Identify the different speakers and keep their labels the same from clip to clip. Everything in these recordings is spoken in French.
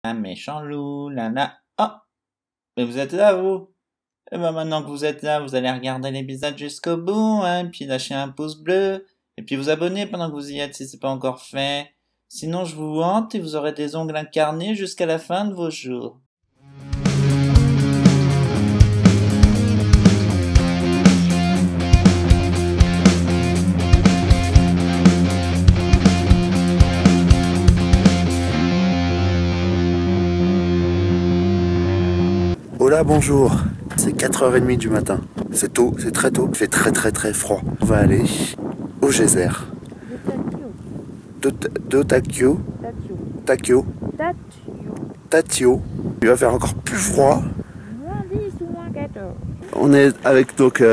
Speaker 1: Un méchant loup, nana. Oh, mais vous êtes là, vous? Et ben maintenant que vous êtes là, vous allez regarder l'épisode jusqu'au bout, hein, puis lâcher un pouce bleu, et puis vous abonner pendant que vous y êtes si c'est pas encore fait. Sinon je vous hante et vous aurez des ongles incarnés jusqu'à la fin de vos jours.
Speaker 2: Hola, bonjour. C'est 4h30 du matin. C'est tôt, c'est très tôt. Il fait très froid. On va aller au geyser. De Takio. Takio. Tatio. Il va faire encore plus froid. On est avec donc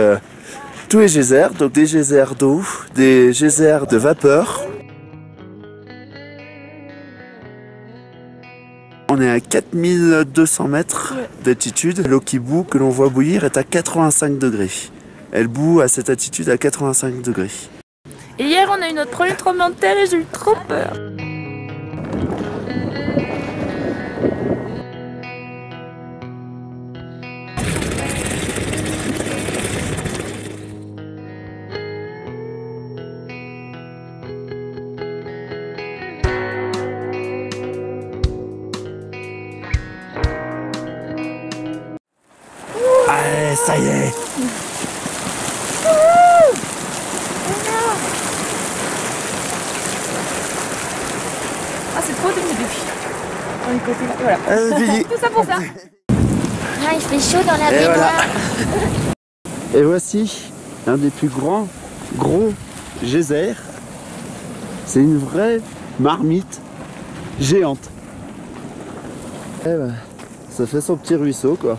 Speaker 2: tous les geysers, donc des geysers d'eau, des geysers de vapeur. On est à 4200 mètres d'altitude. L'eau qui bout, que l'on voit bouillir, est à 85 degrés. Elle bout à cette altitude à 85 degrés.
Speaker 3: Et hier, on a eu notre premier tremblement de terre et j'ai eu trop peur.
Speaker 2: Allez, ça y est.
Speaker 3: Ah, c'est trop dégueu. On est côté là. Voilà. Tout ça pour ça.
Speaker 4: Ah, il fait chaud dans la baignoire.
Speaker 2: Voilà. Et voici un des plus gros geysers. C'est une vraie marmite géante. Et ben, ça fait son petit ruisseau quoi.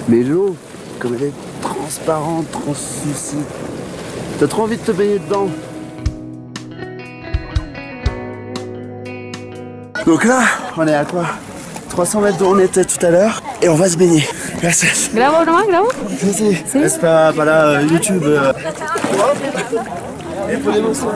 Speaker 2: Mais l'eau, comme elle est transparente, translucide, t'as trop envie de te baigner dedans. Donc là, on est à quoi? 300 mètres d'où on était tout à l'heure et on va se baigner. Gracias.
Speaker 3: Grabo nomás, grabo.
Speaker 2: Sí. Es para YouTube. Et ponemos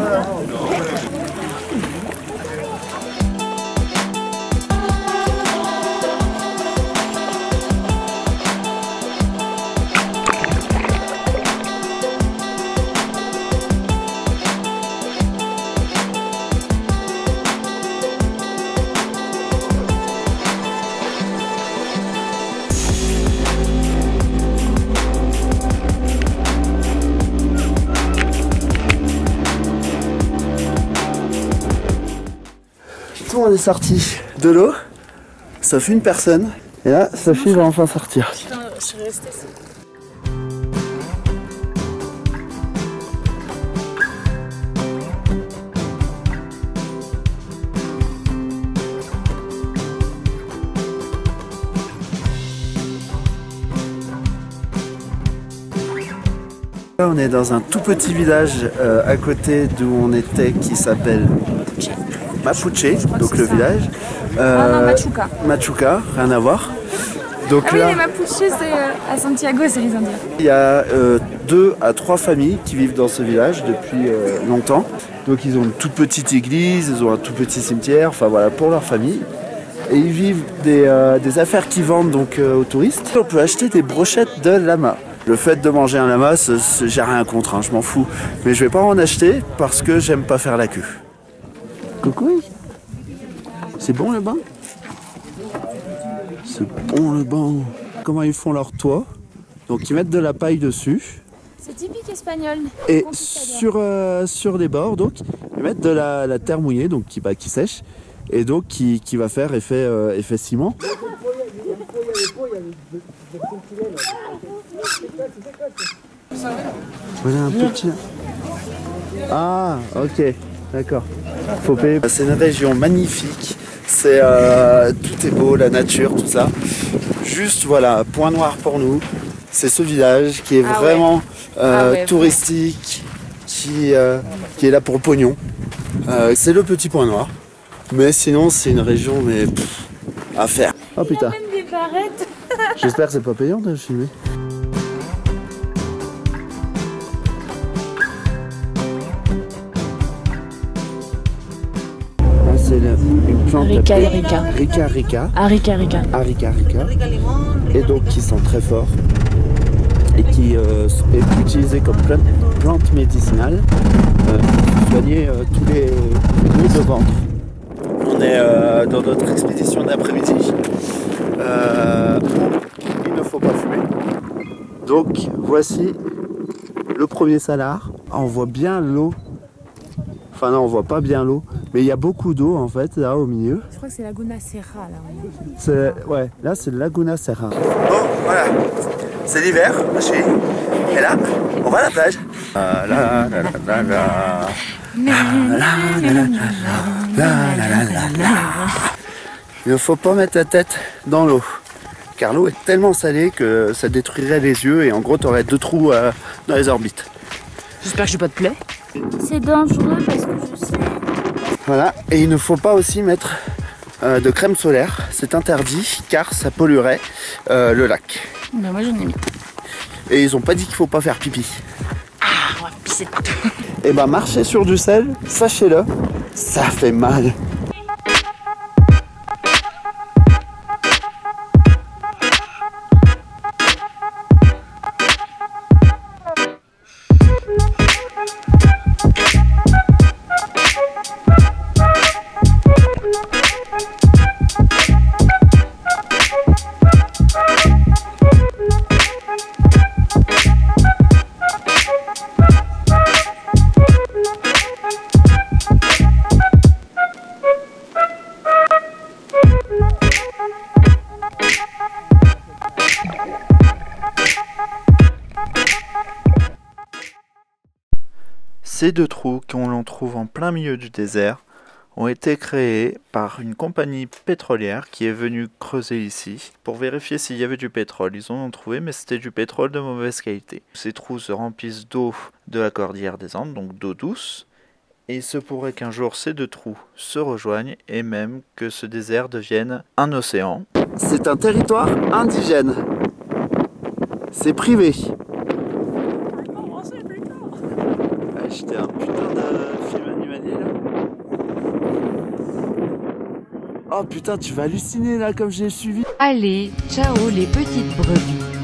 Speaker 2: Tout le monde est sorti de l'eau, sauf une personne. Et là, Sophie va enfin sortir.
Speaker 3: Je suis restée.
Speaker 2: Là, on est dans un tout petit village à côté d'où on était qui s'appelle Mapuche, donc le village.
Speaker 3: non, Machuca.
Speaker 2: Machuca, rien à voir. Donc
Speaker 3: Ah oui,
Speaker 2: là,
Speaker 3: les Mapuches, c'est à Santiago, c'est les Indiens.
Speaker 2: il y a 2 à 3 familles qui vivent dans ce village depuis longtemps. Donc ils ont une toute petite église, ils ont un tout petit cimetière, enfin voilà, pour leur famille. Et ils vivent des affaires qu'ils vendent donc aux touristes. On peut acheter des brochettes de lama. Le fait de manger un lama, j'ai rien contre, hein, je m'en fous. Mais je vais pas en acheter parce que j'aime pas faire la queue. Coucou. C'est bon le bain? C'est bon le bain. Comment ils font leur toit? Donc ils mettent de la paille dessus.
Speaker 3: C'est typique espagnol.
Speaker 2: Et sur les bords, donc, ils mettent de la terre mouillée, donc qui sèche, et donc qui va faire effet ciment. Voilà un petit. Ah, ok, d'accord. Faut payer. C'est une région magnifique. C'est tout est beau, la nature, tout ça. Juste voilà, point noir pour nous. C'est ce village qui est vraiment touristique, qui est là pour le pognon. C'est le petit point noir. Mais sinon, c'est une région à faire. Oh putain.
Speaker 3: Même des barrettes.
Speaker 2: J'espère que c'est pas payant de filmer. C'est une plantes
Speaker 3: Rica,
Speaker 2: appelées
Speaker 3: Rica.
Speaker 2: Rica.
Speaker 3: Arica, Rica.
Speaker 2: Arica. Et donc qui sont très forts et qui est utilisé comme plante médicinale pour soigner tous les maux de ventre. On est dans notre expédition d'après-midi. Il ne faut pas fumer. Donc voici le premier salar. On voit bien l'eau. Enfin non, on voit pas bien l'eau, mais il y a beaucoup d'eau en fait là au milieu.
Speaker 3: Je crois que c'est Laguna Serra
Speaker 2: là. Ouais, là c'est le Laguna Serra. Bon, voilà, c'est l'hiver, chez. Et là, on va à la plage. Il ne faut pas mettre la tête dans l'eau, car l'eau est tellement salée que ça détruirait les yeux et en gros tu aurais 2 trous dans les orbites.
Speaker 3: J'espère que j'ai pas de plaie.
Speaker 4: C'est dangereux parce que je sais.
Speaker 2: Voilà, et il ne faut pas aussi mettre de crème solaire, c'est interdit car ça polluerait le lac.
Speaker 3: Ben moi j'en ai mis.
Speaker 2: Et ils ont pas dit qu'il faut pas faire pipi.
Speaker 3: Ah, on va pisser de partout.
Speaker 2: Et ben marcher sur du sel, sachez-le, ça fait mal. Ces 2 trous qu'on l'on trouve en plein milieu du désert ont été créés par une compagnie pétrolière qui est venue creuser ici pour vérifier s'il y avait du pétrole. Ils en ont trouvé, mais c'était du pétrole de mauvaise qualité. Ces trous se remplissent d'eau de la cordillère des Andes, donc d'eau douce, et il se pourrait qu'un jour ces 2 trous se rejoignent et même que ce désert devienne un océan. C'est un territoire indigène. C'est privé. J'étais un putain de film animalier là. Oh putain, tu vas halluciner là comme j'ai suivi.
Speaker 5: Allez, ciao les petites brebis.